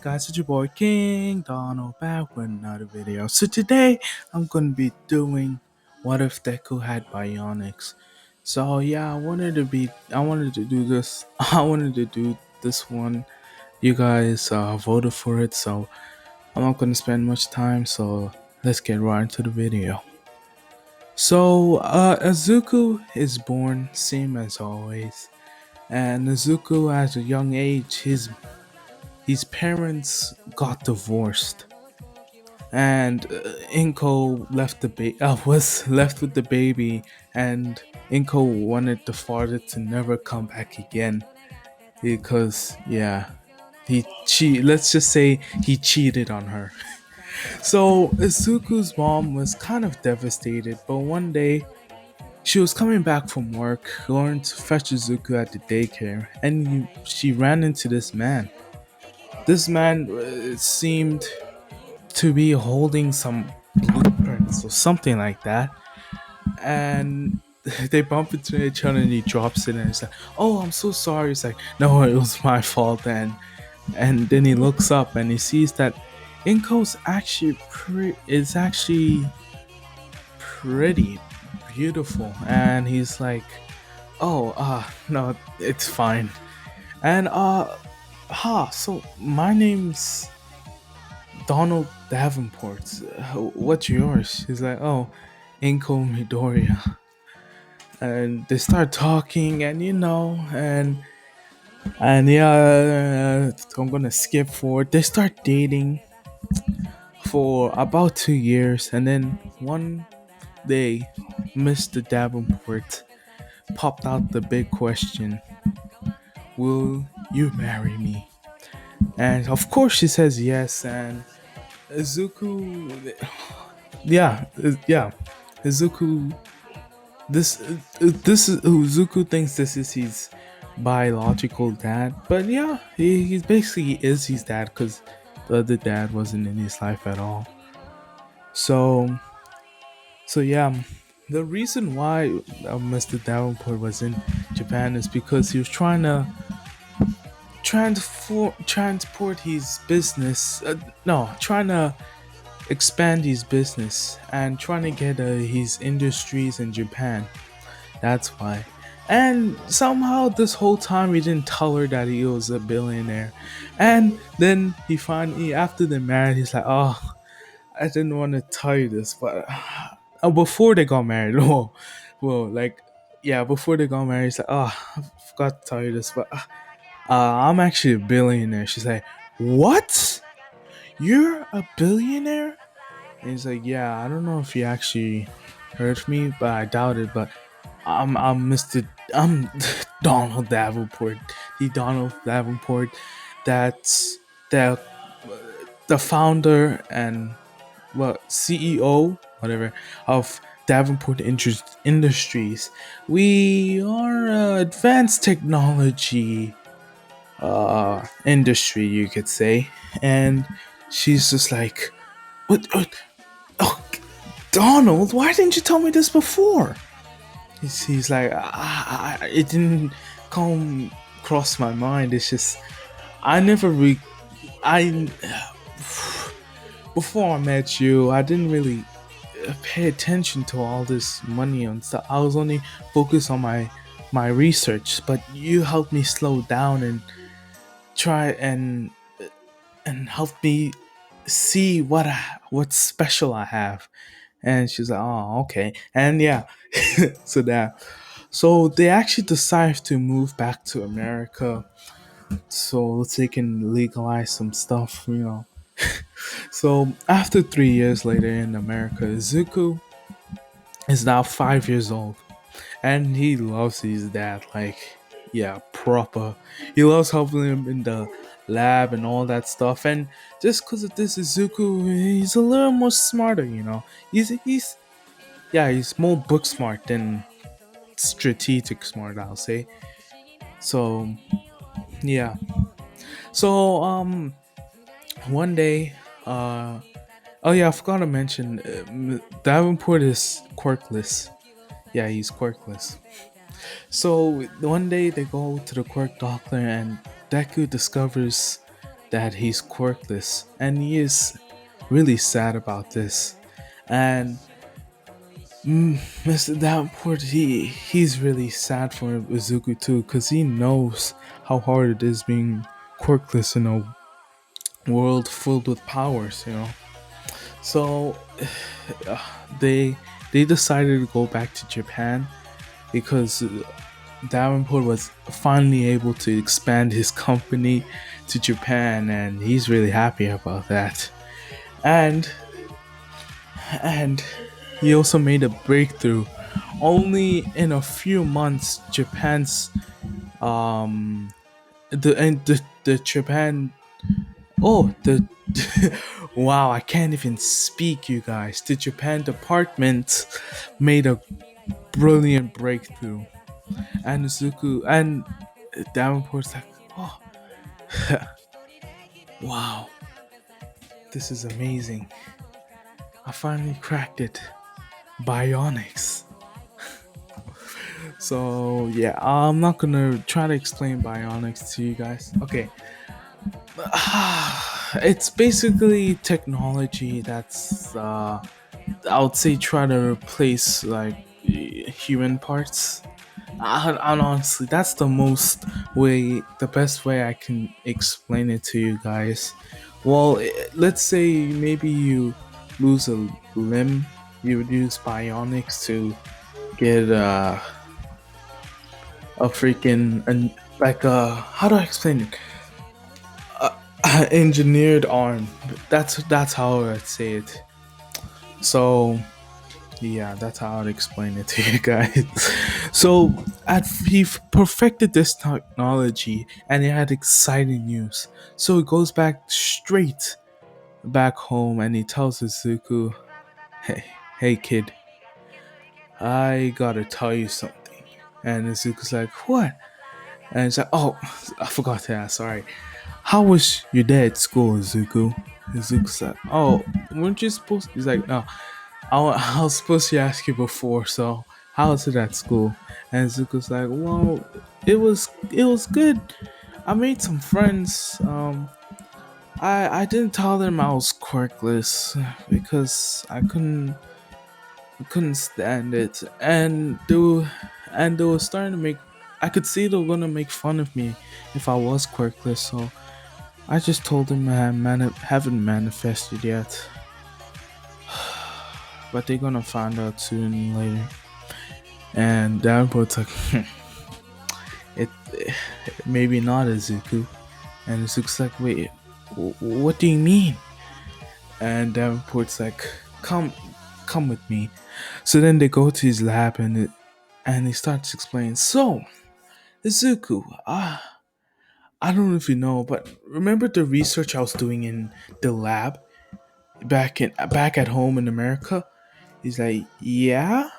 guys, it's your boy King Donald back with another video. So today I'm gonna be doing what if Deku had bionics. So yeah, I wanted to do this. I wanted to do this one. You guys voted for it, so I'm not gonna spend much time. So let's get right into the video. So Izuku is born, same as always, and Izuku at a young age, his parents got divorced, and Inko was left with the baby, and Inko wanted the father to never come back again because let's just say he cheated on her. So Izuku's mom was kind of devastated, but one day she was coming back from work, going to fetch Izuku at the daycare, and she ran into this man. This man seemed to be holding some blueprints or something like that, and they bump into each other and he drops it and he's like, "Oh, I'm so sorry." It's like, "No, it was my fault." And then he looks up and he sees that Inko's actually pretty beautiful, and he's like, "Oh, no, it's fine." And so my name's Donald Davenport. What's yours? He's like, "Oh, Inko Midoriya." And they start talking, and I'm gonna skip forward. They start dating for about 2 years, and then one day, Mr. Davenport popped out the big question: "Will you marry me?" And of course, she says yes. And Izuku, yeah, Izuku. This is Izuku thinks this is his biological dad, but yeah, he basically is his dad because the other dad wasn't in his life at all. So yeah, the reason why Mr. Davenport was in Japan is because he was trying to transport his business. No, trying to expand his business and trying to get his industries in Japan. That's why. And somehow this whole time we didn't tell her that he was a billionaire. And then he finally, after they married, he's like, "Oh, I didn't want to tell you this, but before they got married, like, yeah, before they got married, he's like, oh, I forgot to tell you this, but I'm actually a billionaire." She's like, "What? You're a billionaire?" And he's like, "Yeah, I don't know if you actually heard me, but I doubt it, but I'm Donald Davenport, the Donald Davenport that's the founder and CEO, whatever, of Davenport Industries. We are advanced technology industry, you could say." And she's just like, "What? Oh, Donald, why didn't you tell me this before?" He's like, "It didn't come cross my mind. It's just I never I before I met you, I didn't really pay attention to all this money and stuff. I was only focused on my research, but you helped me slow down and try and help me see what special I have." And she's like, "Oh, okay." And yeah, so they actually decide to move back to America so they can legalize some stuff. So after 3 years later in America, Izuku is now 5 years old, and he loves his dad. Like, yeah, proper. He loves helping him in the lab and all that stuff. And just because of this, Izuku, he's a little more smarter. He's more book smart than strategic smart, I'll say. So yeah. So one day, oh yeah, I forgot to mention, Davenport is quirkless. Yeah, he's quirkless. So one day they go to the quirk doctor, and Deku discovers that he's quirkless, and he is really sad about this. And Mr. Davenport, he's really sad for Izuku too, because he knows how hard it is being quirkless in a world filled with powers, you know. So uh, they they decided to go back to Japan because Davenport was finally able to expand his company to Japan, and he's really happy about that. And and he also made a breakthrough. Only in a few months, Japan's um the Japan the wow, I can't even speak, you guys. The Japan department made a brilliant breakthrough, and Izuku and Davenport's like, oh wow, this is amazing. I finally cracked it. Bionics. So yeah, I'm not gonna try to explain bionics to you guys. Okay, it's basically technology that's I would say try to replace like human parts. And honestly, that's the best way I can explain it to you guys. Well, let's say maybe you lose a limb, you would use bionics to get a freaking and like how do I explain it? Engineered arm. That's how I'd say it. So yeah, that's how I'd explain it to you guys. So he perfected this technology, and it had exciting news. So he goes back straight back home, and he tells Izuku, "Hey, hey kid, I gotta tell you something." And Izuku's like, "What?" And he's like, "Oh, I forgot to ask. Sorry. How was your day at school, Izuku?" Izuku's like, "Oh, weren't you supposed?" He's like, "No, I was supposed to ask you before. So, how was it at school?" And Izuku's like, "Well, it was good. I made some friends. I didn't tell them I was quirkless because I couldn't stand it, and they were starting to make. I could see they were gonna make fun of me if I was quirkless. So I just told them haven't manifested yet, but they're gonna find out sooner or later." And Davenport's like, it maybe not Izuku. And Izuku's like, wait, what do you mean? And Davenport's like, come with me. So then they go to his lab, and he starts explaining. So Izuku, I don't know if you know, but remember the research I was doing in the lab back at home in America? He's like, yeah,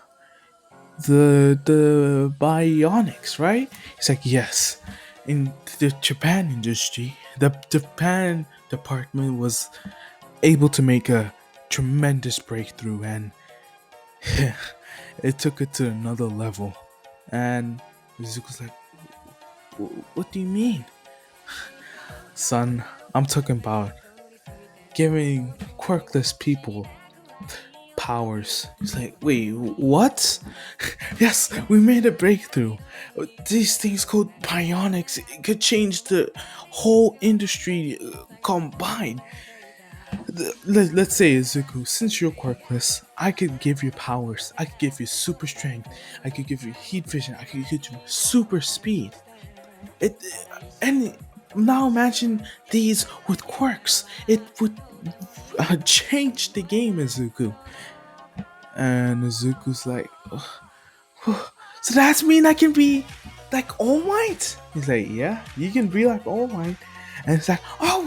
the bionics, right? He's like, yes. In the Japan industry, the Japan department was able to make a tremendous breakthrough, and it took it to another level. And Izuku's like, what do you mean? Son, I'm talking about giving quirkless people powers. He's like, wait, what? Yes, we made a breakthrough. These things called bionics. It could change the whole industry combined. Let's say, Izuku, since you're quirkless, I could give you powers. I could give you super strength. I could give you heat vision. I could give you super speed. It and now imagine these with quirks. It would change the game, Izuku. And Izuku's like, so that's mean I can be like All Might? He's like, yeah, you can be like All Might. And it's like, oh,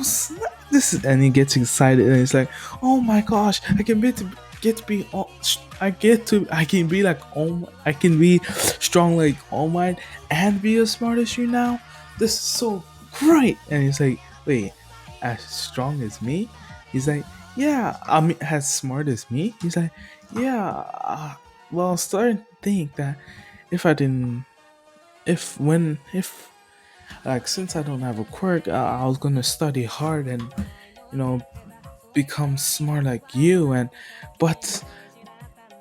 this is, and he gets excited, and it's like, oh my gosh, I can get to be all, I can be like All, I can be strong like All Might and be as smart as you now. This is so great. And he's like, wait, as strong as me? He's like, yeah, I mean, as smart as me? He's like, yeah. Well, I'm starting to think that if I didn't, if when if Like since I don't have a quirk, I was gonna study hard and you know become smart like you. And but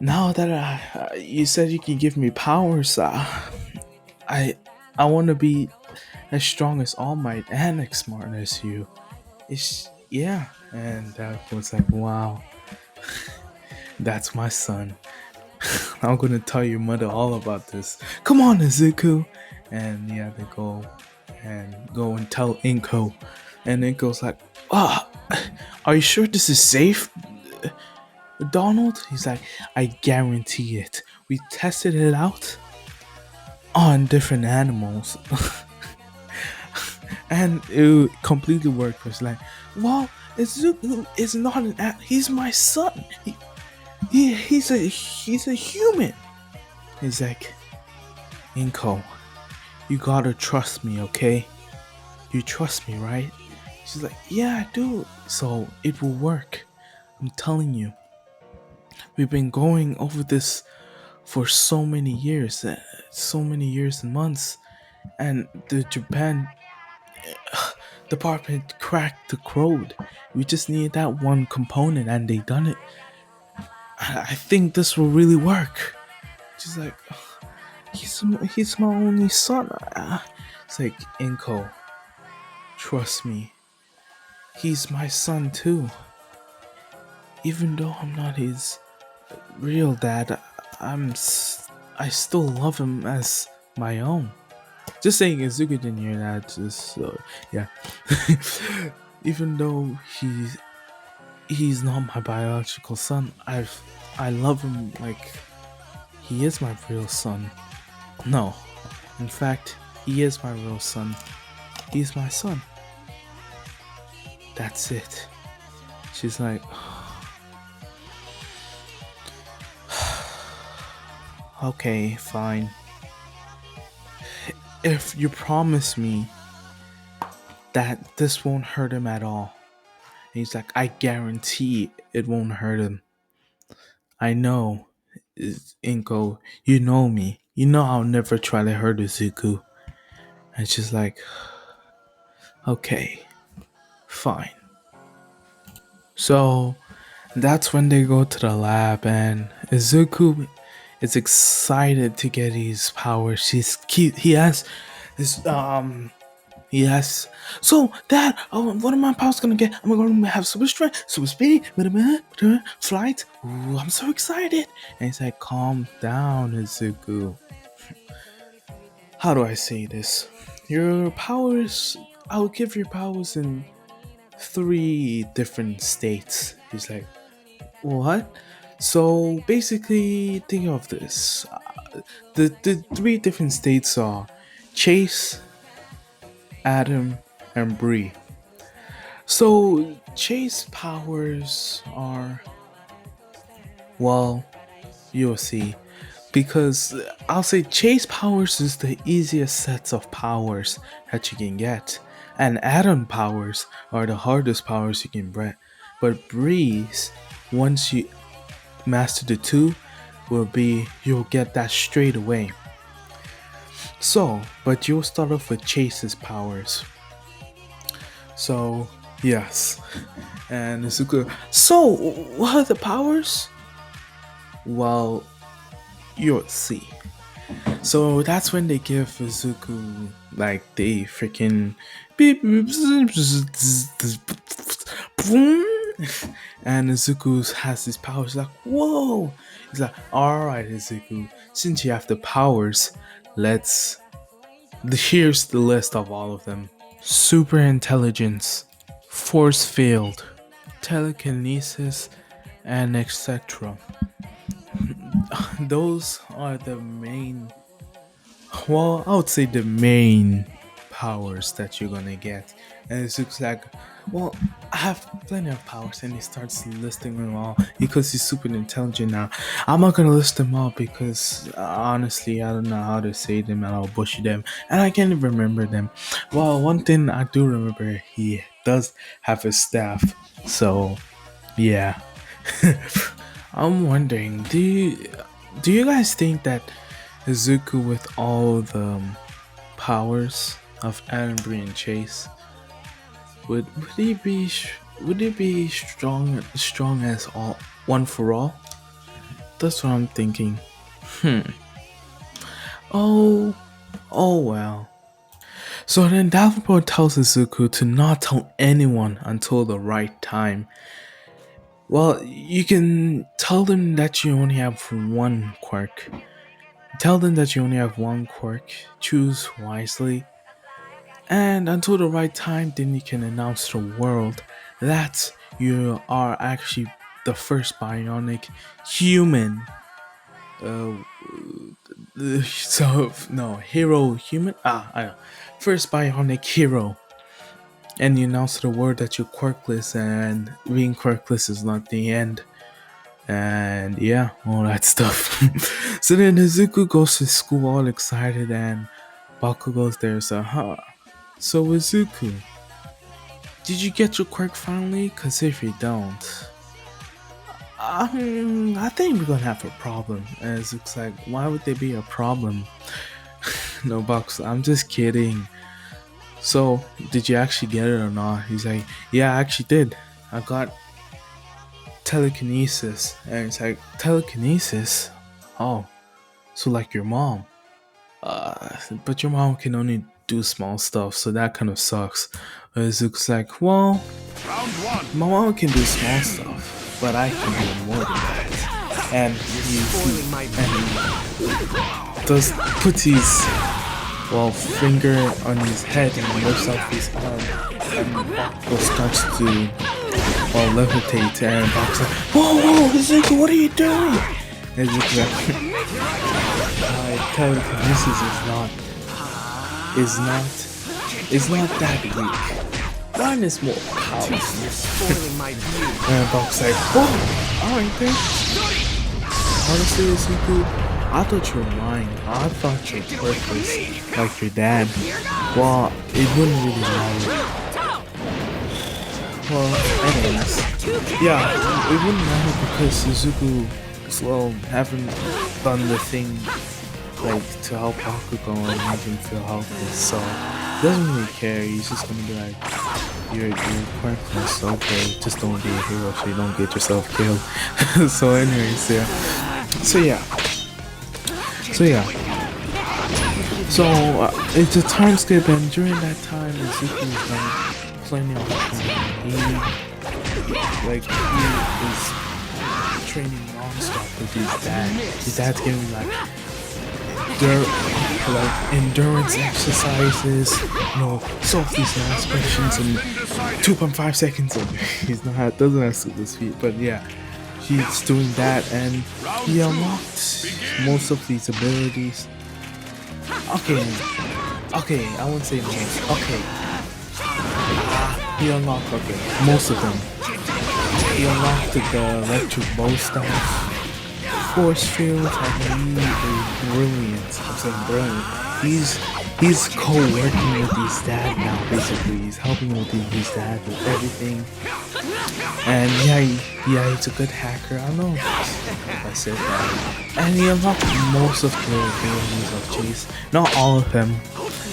now that you said you can give me powers, I I want to be as strong as All Might and as smart as you. It's yeah. And that was like, wow, that's my son. I'm gonna tell your mother all about this. Come on, Izuku. And yeah, they go and tell Inko. And Inko's like, ah, are you sure this is safe, Donald? He's like, I guarantee it. We tested it out on different animals. And it completely worked. It's like, well, Izuku is not he's my son. He's a human. He's like, Inko, you gotta trust me, okay? You trust me, right? She's like, yeah, I do. So it will work. I'm telling you. We've been going over this for so many years and months, and the Japan department cracked the code. We just needed that one component, and they done it. I think this will really work. She's like, he's my only son. It's like, Inko, trust me. He's my son too. Even though I'm not his real dad, I still love him as my own. Just saying, Izuku didn't hear that. Just yeah. Even though he's not my biological son, I love him like he is my real son. No, in fact, he is my real son. He's my son. That's it. She's like, okay, fine. If you promise me that this won't hurt him at all. And he's like, I guarantee it won't hurt him. I know, Inko, you know me. You know I'll never try to hurt Izuku. And she's like, okay, fine. So that's when they go to the lab, and Izuku is excited to get his powers. He has this Yes. So, Dad, what am my powers gonna get? I'm gonna have super strength, super speed, flight. Ooh, I'm so excited. And he's like, calm down, Izuku. How do I say this? Your powers, I'll give your powers in 3 different states. He's like, what? So, basically, think of this. The 3 different states are Chase, Adam, and Bree. So Chase powers are, well, you'll see. Because I'll say Chase powers is the easiest sets of powers that you can get. And Adam powers are the hardest powers you can get. But Breeze, once you master the 2, you'll get that straight away. So, but you'll start off with Chase's powers. So, yes. And Izuku, so what are the powers? Well, you'll see. So that's when they give Izuku like the freaking beep, and Izuku has his powers. Like, whoa! He's like, alright, Izuku, since you have the powers, here's the list of all of them. Super intelligence, force field, telekinesis, and etc. Those are the main, well, I would say the main powers that you're gonna get. And it looks like, well, I have plenty of powers, and he starts listing them all because he's super intelligent now. I'm not gonna list them all because honestly, I don't know how to say them, and I'll butcher them, and I can't even remember them. Well, one thing I do remember, he does have a staff, so yeah. I'm wondering, do you guys think that Izuku with all the powers of Amber and Chase, would he be strong as all one for all? That's what I'm thinking. Hmm. Oh, oh well. So then Davenport tells Izuku to not tell anyone until the right time. Well, you can tell them that you only have one quirk. Tell them that you only have one quirk. Choose wisely. And until the right time, then you can announce to the world that you are actually the first bionic human. Uh, so no hero human. I know. First bionic hero. And you announce to the world that you're quirkless, and being quirkless is not the end. And yeah, all that stuff. So then Izuku goes to school all excited, and Baku goes there. So, so Izuku, did you get your quirk finally? Cause if you don't, I think we're gonna have a problem. And Izuku's like, why would there be a problem? No, Baku's, I'm just kidding. So, did you actually get it or not? He's like, yeah, I actually did. I got telekinesis. And it's like, telekinesis? Oh, so like your mom. But your mom can only do small stuff, so that kind of sucks. Zuko's like, well, my mom can do small stuff, but I can do more than that. And he does put his finger on his head and lifts up his arm, and starts to levitate. And Bob's like, whoa, Zuko, what are you doing? And Zuko's like, telekinesis is not that weak. Mine is more powerful. And Bob's like, whoa, alright then. Honestly, Izuku, I thought you were lying. I thought your quirk was like your dad. Well, it wouldn't really matter. Well, anyways, yeah, it wouldn't matter because Izuku, haven't done the thing like to help Bakugo and make him feel helpless. So he doesn't really care. He's just gonna be like, you're quirkless, okay, just don't be a hero so you don't get yourself killed. So anyways, so it's a time skip, and during that time Izuku is like playing on training. He is training non-stop with his dad. His dad's giving like endurance exercises, solve these math questions in 2.5 seconds. Doesn't have super speed, but yeah, he's doing that, and he unlocked most of these abilities. Okay, I won't say most. Okay, he unlocked most of them. He unlocked the electric bow stuff, force field, and brilliant. I'm saying brilliant. He's co-working with his dad now. Basically, he's helping with his dad with everything. And yeah, he's a good hacker. I know if I said that. And he unlocked most of the abilities of Chase. Not all of them.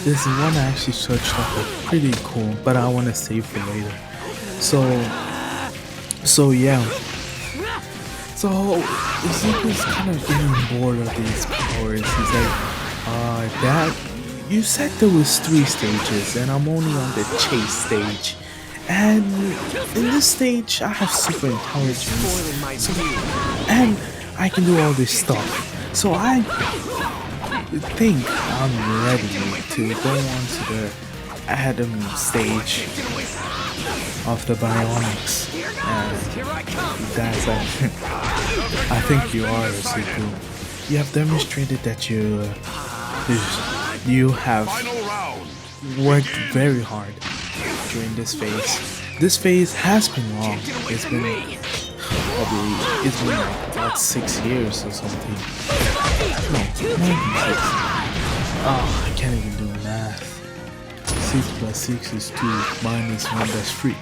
This one I actually searched up with, pretty cool, but I want to save for later. So yeah. So Izuku's kind of getting bored of these powers. He's like, Dad, you said there was 3 stages, and I'm only on the Chase stage. And in this stage, I have super intelligence, and I can do all this stuff. So I think I'm ready to go on to the Adam stage of the Bionics. And that's I think you are, Izuku. You have demonstrated that you have worked very hard during this phase. This phase has been long. It's been like about 6 years or something. No, not even 6. Oh, I can't even do math. 6 plus 6 is 2, minus 1, that's 3.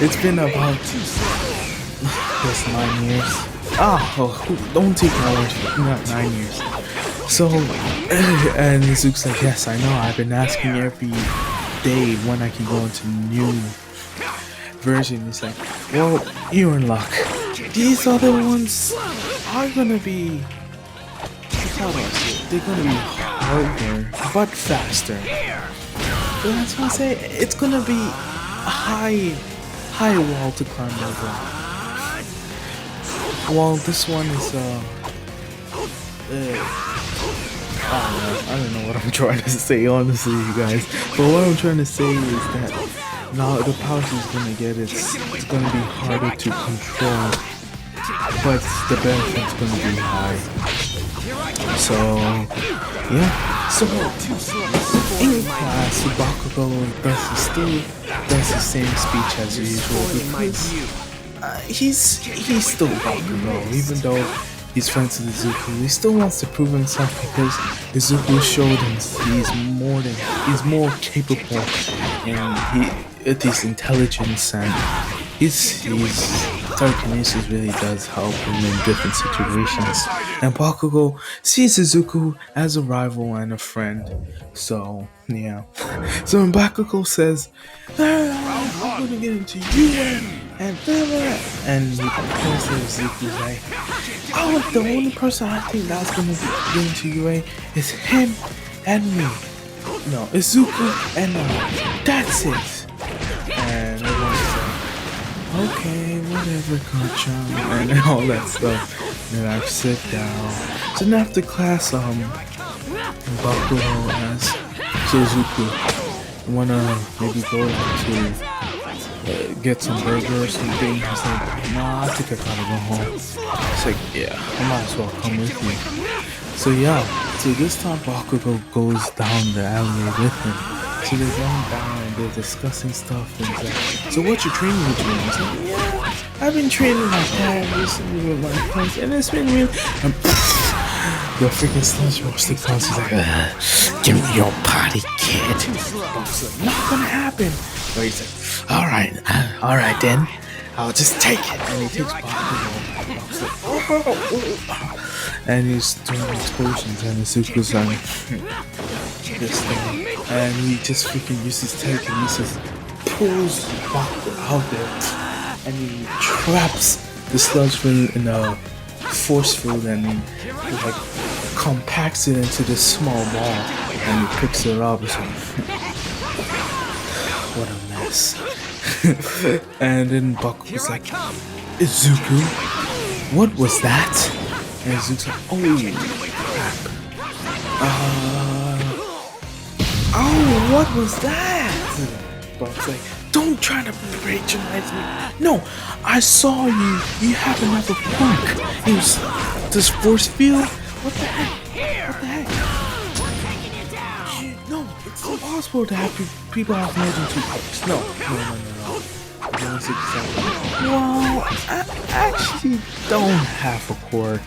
It's been about 9 years. Don't take my word for it. Not 9 years. So, and Izuku's like, yes, I know. I've been asking every day when I can go into new version. He's like, well, you're in luck. These other ones are gonna be, how do I say it? They're gonna be harder, but faster. So that's why I say it's gonna be a high wall to climb over. Well, this one is I don't know what I'm trying to say, honestly, you guys. But what I'm trying to say is that now the power she's gonna get, it's gonna be harder to control, but the benefit's gonna be high. So yeah. So in class, Bakugo still does the same speech as usual because he's still Bakugo, even though he's friends with Izuku. He still wants to prove himself because Izuku showed him he's more capable, and his intelligence and his telekinesis really does help him in different situations. And Bakugo sees Izuku as a rival and a friend. So yeah. So when Bakugo says, I'm gonna get into UN and he points to Izuku like, oh, the only person I think that's gonna get into UA is him and me. No, Izuku and that's it. And everyone's like, okay, whatever, Gotcha, and all that stuff. Then I sit down. So then after class, Bakugo asks Izuku, wanna maybe go to get some burger or something? He's like, nah, I think I gotta go home. It's like, yeah, I might as well come with you. So yeah, so this time Bakugo goes down the alleyway with him. So they're going down and they're discussing stuff, and he's like, so what's your training routine? He's like, yeah, I've been training like that recently with my friends, and it's been real. And the freaking sludge roasting comes. He's like, give me your body, kid. Buck's like, not gonna happen. But he's like, alright then, I'll just take it. And he takes Bakugo. Buck's like, oh. And he's doing explosions, and Izuku's like, this thing. And he just freaking uses telekinesis, pulls Bakugo out there, and he traps the sludge in a force field and like compacts it into this small ball, and he picks it up. So, what a mess. And then Bakugo's like, Izuku, what was that? And Izuku's like, oh crap. Oh, what was that? Bob's like, don't try to patronize me. No, I saw you. You have another punk. It was this force field. What the heck? What the heck? No, it's impossible to have people have more than 2 punks. No. Well, I actually don't have a quirk.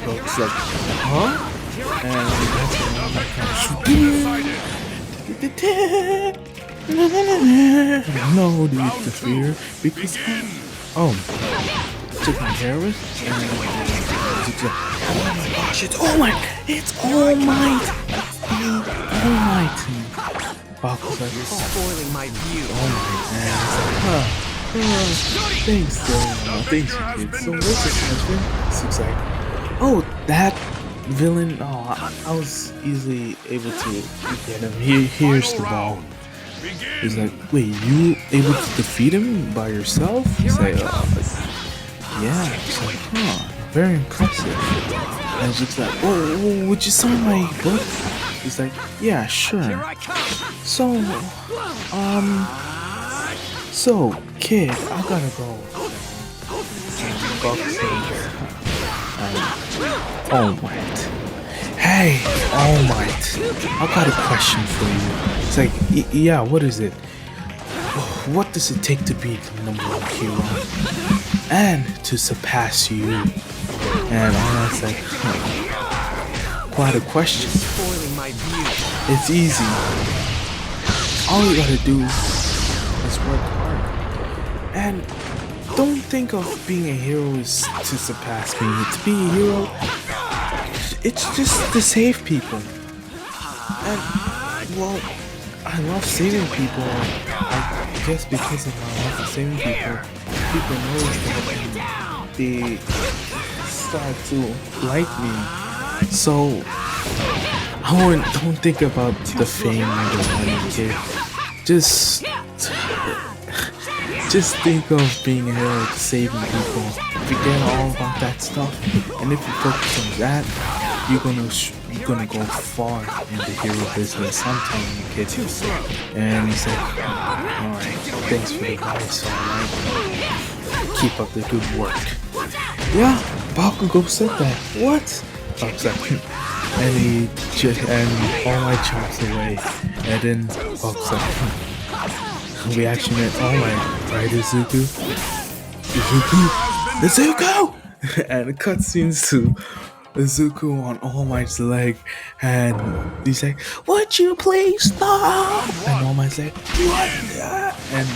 Bob's like, huh? And no need to fear because took my care of it, and it's like, oh my gosh, it's All Might, All Might. Baku's like, it's spoiling my view. All Might, and it's like, thanks, kid. So what's this husband? It's like, oh, that villain. Oh, I was easily able to get him. Here's the ball. He's like, wait, you able to defeat him by yourself? He's like, yeah. He's like, huh, very impressive. And she's like, oh, would you sign my book? He's like, yeah, sure. So, kid, I gotta go. All Might. Hey, All Might, I got a question for you. It's like, yeah, what is it? What does it take to be the #1 hero? And to surpass you? And All Might's like, quite a question. It's easy. All you gotta do is work hard. And don't think of being a hero is to surpass me. To be a hero, it's just to save people. And well, I love saving people. I guess because of my love of saving people, people notice that and they start to like me. So don't think about the fame or the money, kid. Just just think of being a hero, saving people. Forget all about that stuff, and if you focus on that, you're gonna go far in the hero business. I'm telling you, kids. And he said, "Alright, thanks for the advice. Alright, keep up the good work." Yeah, Bakugo said that. What? Bakugo. And All Might chops away, and then Bakugo. Reaction at All Might, right, Izuku? Izuku! And it cutscenes to Izuku on All Might's leg, and he's like, "Would you please stop?" And All Might's like, "What?" And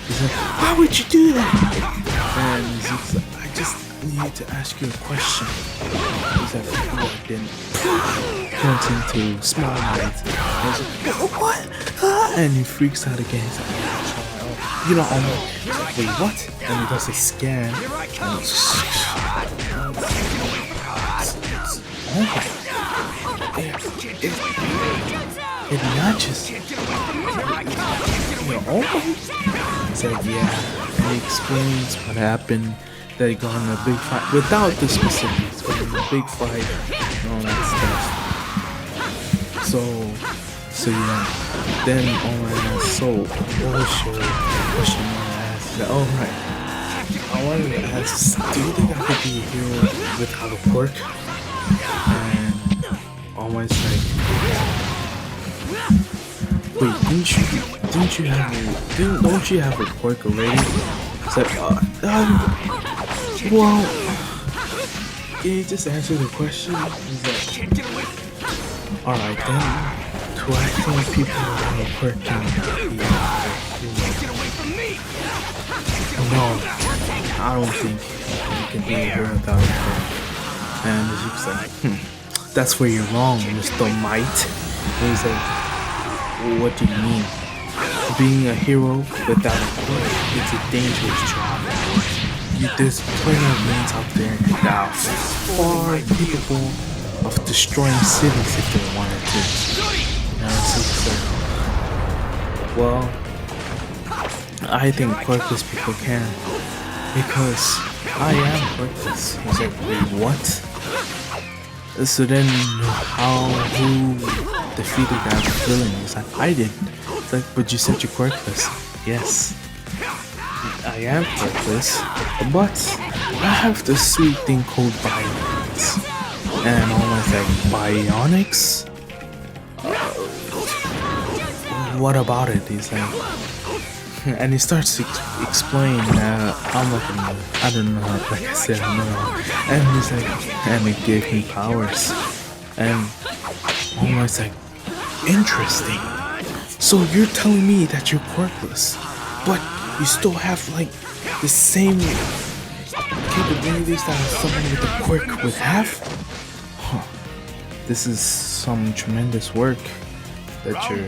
he's like, "Why would you do that?" And Izuku's like, "I just need to ask you a question." He's like, "What?" Then turns into Small Might. And he's like, "What?" And he freaks out again. He's like, "Oh, you know, All Might." Wait, what? And he does a scan. And it matches. All Might? It's like, yeah. And he explains what happened. That he got in a big fight without the specifics, but in a big fight and all that stuff. So yeah. Then All Might asks, "So what was your question?" I asked, "Oh right, I wanted to ask, do you think I could be a hero without a quirk?" And All Might's like, "Wait, don't you have a quirk already?" It's like, well, can you just answer the question? He's like, "Alright then, to actually people without a quirk can be no, I don't think you can be a hero without a quirk." And he's like, "That's where you're wrong, Mr. Might." And he's like, "Well, what do you mean? Being a hero without a quirk is a dangerous job. There's plenty of means out there that are far capable of destroying cities if they wanted to." And it's like, well, I think quirkless people can, because I am quirkless. He's like, "Wait, what?" So then, who defeated that villain? He's like, "I did." It's like, "But you said you're quirkless." "Yes, I am quirkless, but I have this sweet thing called Bionics." And All Might's like, "Bionics? What about it?" He's like, and he starts to explain. I'm like, I don't know, like I said, I don't know. And he's like, and it gave me powers. And All Might's like, "Interesting. So you're telling me that you're quirkless, but you still have like the same capabilities that someone with a quirk would have?" This is some tremendous work that your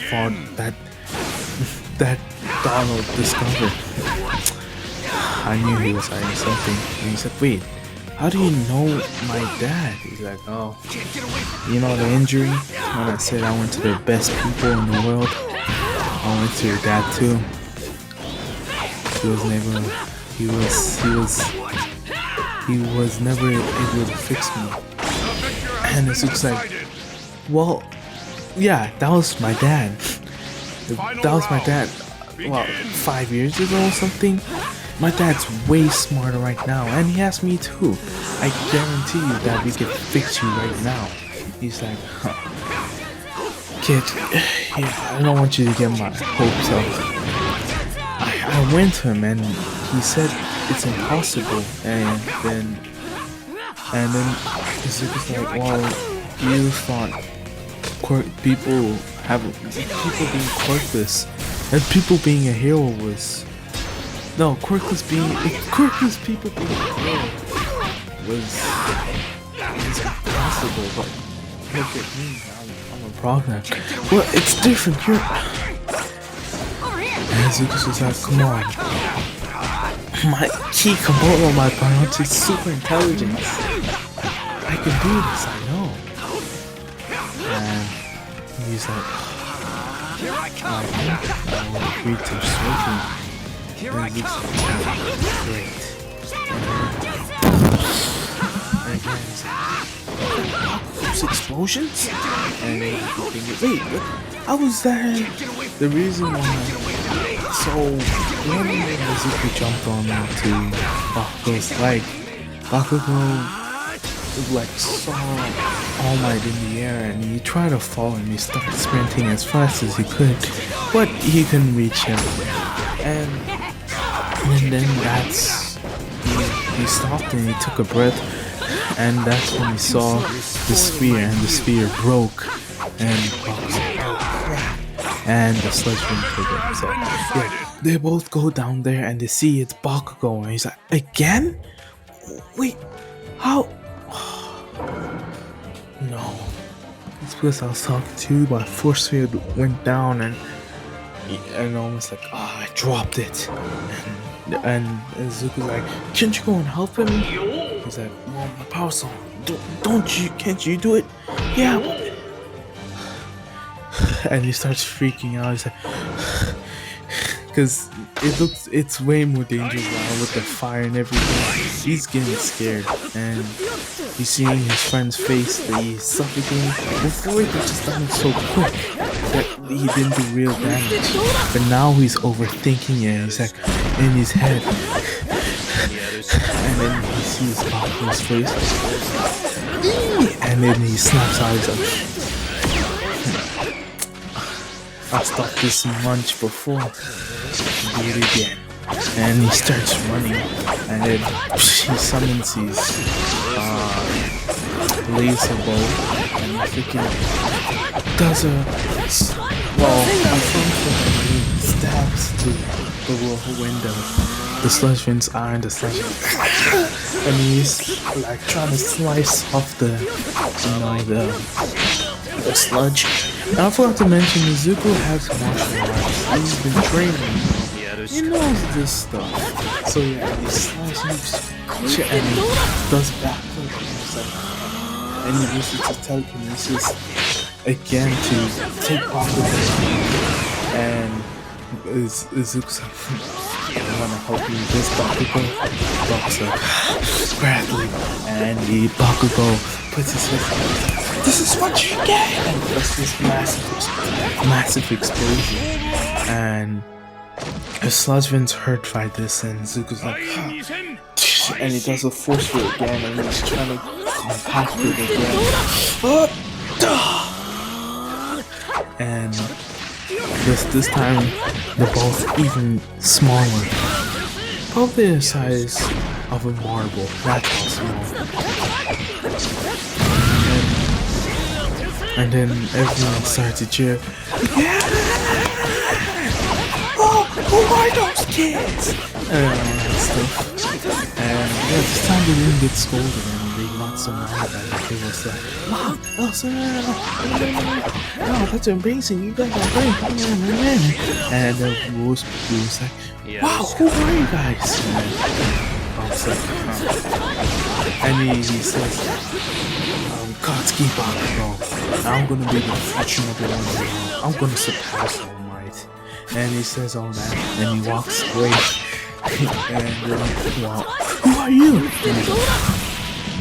father that Donald discovered. I knew he was hiding something. And he said, "Wait, how do you know my dad?" He's like, "Oh, you know the injury when I said I went to the best people in the world? I went to your dad too. He was never able to fix me." And it's just like, well, yeah, that was my dad. That was my dad, 5 years ago or something. My dad's way smarter right now, and he has me too. I guarantee you that we could fix you right now. He's like, "Kid, yeah, I don't want you to get my hopes up." I went to him and he said it's impossible, and then it's like, "Well, you thought people being quirkless and people being a hero was quirkless people being a hero was impossible, but look at me, I'm a problem. Well, it's different, you're... And Izuku's just like, come on. My key component of my bionic is super intelligent. I can do this, I know. And he's like, I will agree to surgery. And he's like, great. And again, he's like, those explosions? And he's thinking, wait, what? How was that? The reason why. So, when Izuku jumped on to Bakugo's leg, Bakugo like saw All Might in the air and he tried to fall and he started sprinting as fast as he could, but he couldn't reach him. And then he stopped and he took a breath, and that's when he saw the spear, and the spear broke and and the sludge wind took it. So yeah, they both go down there and they see it's Bakugo and he's like, again? Wait, how? No, it's because I was talking to you, but force field went down and almost like, I dropped it. And Izuku's like, can't you go and help him? He's like, well, my power's on. Can't you do it? Yeah. And he starts freaking out. He's like, because it's way more dangerous now with the fire and everything. He's getting scared, and he's seeing his friend's face that he's suffocating. Before he could just done it so quick that he didn't do real damage, but now he's overthinking it. He's like in his head, and then he sees Bakugo's face, and then he snaps out. He's like, I stopped this munch before. Do it again. And he starts running, and then he summons his laser bow, and he freaking does a stabs the window. The sludge winds are in the sludge, and he's like trying to slice off the sludge. And I forgot to mention, Izuku has martial arts. He's been training. He knows this stuff. So yeah, he slices and he does backflip. And he uses his telekinesis again to take Bakugo. And Izuku's like, I wanna help you with this, Bakugo. Bakugo's like, grappling. And Bakugo puts his fist out. This is what you get! And does this massive explosion. And the sludge wind's hurt by this, and Izuku's like, and he does a force field again, and he's trying to compact it again. And this time, they're both even smaller. Probably the size of a marble. That's how small. And then everyone starts to cheer. Yeah! Oh, who are those kids? And all that stuff. And yeah, this time they didn't get scolded and they got so mad at it. They was like, Mom, no, that's amazing. You guys are great. And the Rose was like, wow, who are you guys? And I was like, and he says, Katsuki Bakugo, I'm gonna be the fortunate one. I'm gonna surpass All Might. And he says all that, and he walks away. And they're like, wow, who are you?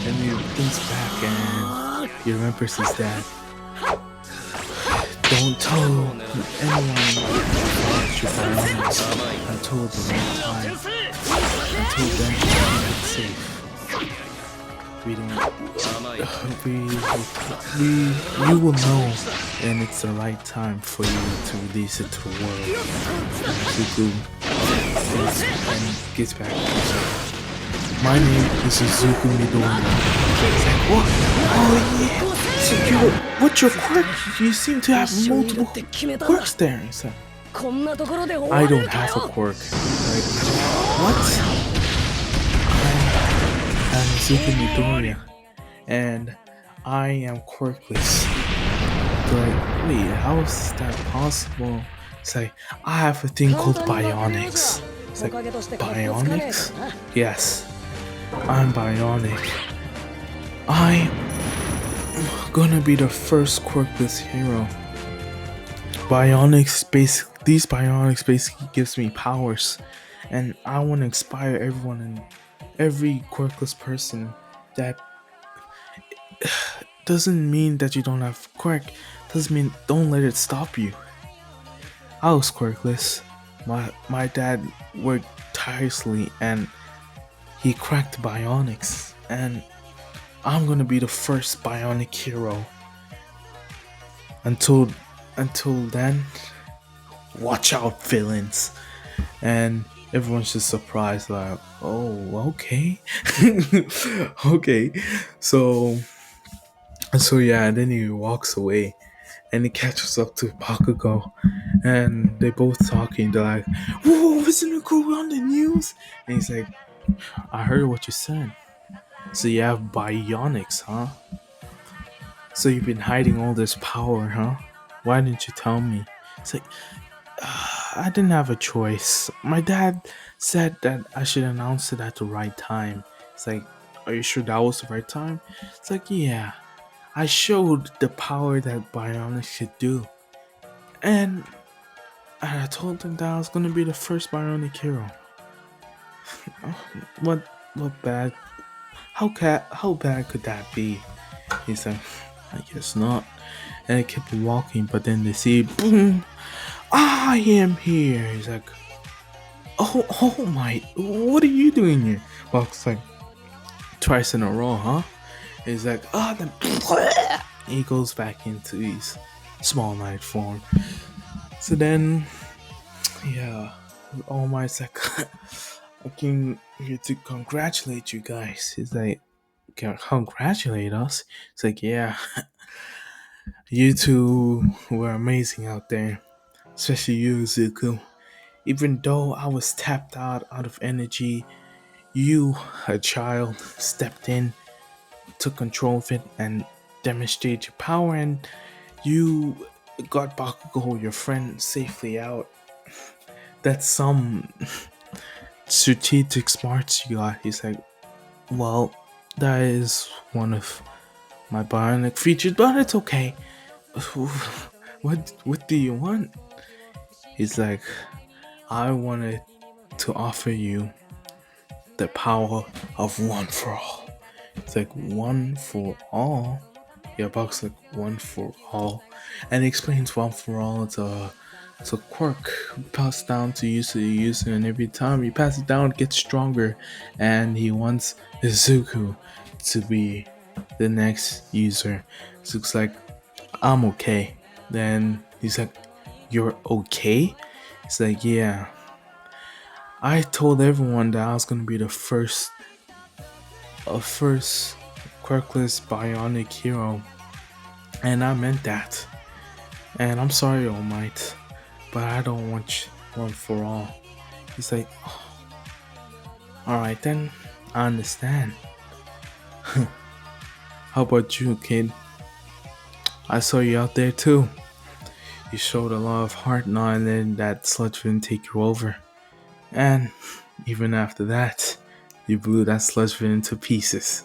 And he thinks back and he remembers his dad. Don't tell anyone about your bionics until the right time. Until then, it's safe. You will know, and it's the right time for you to release it to the world. Izuku and gets back to himself. My name is Izuku Midori. He's like, what? Oh yeah. So what's your quirk? You seem to have multiple quirks there. He's like, I don't have a quirk. Like, what? And Izuku Midoriya, and I am quirkless. They're like, wait, how is that possible? It's like, I have a thing called bionics. It's like, bionics? Yes, I'm bionic. I'm gonna be the first quirkless hero. These bionics basically gives me powers, and I want to inspire everyone and every quirkless person that doesn't mean that you don't have quirk. Doesn't mean don't let it stop you. I was quirkless. My dad worked tirelessly and he cracked bionics, and I'm gonna be the first bionic hero. Until until then, watch out, villains. And everyone's just surprised, like, oh, okay. Okay. So yeah, and then he walks away and he catches up to Bakugo, and they both talking. They're like, "Whoa, isn't it cool on the news?" And he's like, "I heard what you said. So you have bionics, huh? So you've been hiding all this power, huh? Why didn't you tell me?" It's like, I didn't have a choice. My dad said that I should announce it at the right time. It's like, are you sure that was the right time? It's like, yeah. I showed the power that Bionics could do. And I told him that I was gonna be the first Bionic hero. What bad? How bad could that be? He's like, I guess not. And they kept walking, but then they see, boom, I am here. He's like, oh my, what are you doing here? Buck's like, twice in a row, huh? He's like, then he goes back into his small knight form. So then, yeah, All Might's like, I came here to congratulate you guys. He's like, congratulate us? It's like, yeah, you two were amazing out there, especially you, Izuku. Even though I was tapped out of energy, you, a child, stepped in, took control of it, and demonstrated your power, and you got Bakugo, your friend, safely out. That's some strategic smarts you got. He's like, well, that is one of my bionic features, but it's okay. What do you want? He's like, I wanted to offer you the power of one for all. It's like, one for all? Yeah, Buck's like, one for all. And he explains one for all. It's a quirk passed down to user, and every time you pass it down, it gets stronger. And he wants Izuku to be the next user. Izuku's like, I'm okay. Then he's like, you're okay? He's like, yeah. I told everyone that I was gonna be the first quirkless bionic hero, and I meant that. And I'm sorry, All Might, but I don't want one for all. He's like, oh, alright then, I understand. How about you, kid? I saw you out there too. You showed a lot of heart now and then that sludge didn't take you over. And even after that, you blew that sludge into pieces.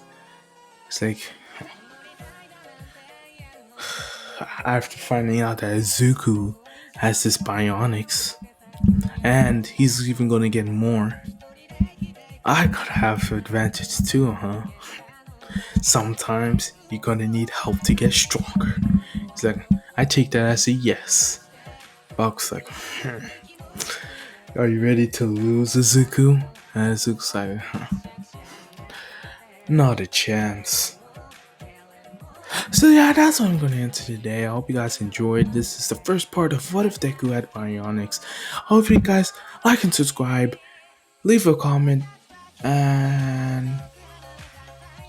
It's like, after finding out that Izuku has this bionics, and he's even gonna get more, I gotta have advantage too, huh? Sometimes you're gonna need help to get stronger. It's like, I take that as a yes. Buck's like, are you ready to lose, Izuku? And Izuku's like, not a chance. So yeah, that's what I'm gonna answer today. I hope you guys enjoyed. This is the first part of What If Deku Had Bionics. I hope you guys like and subscribe, leave a comment, and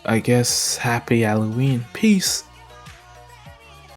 I guess happy Halloween. Peace.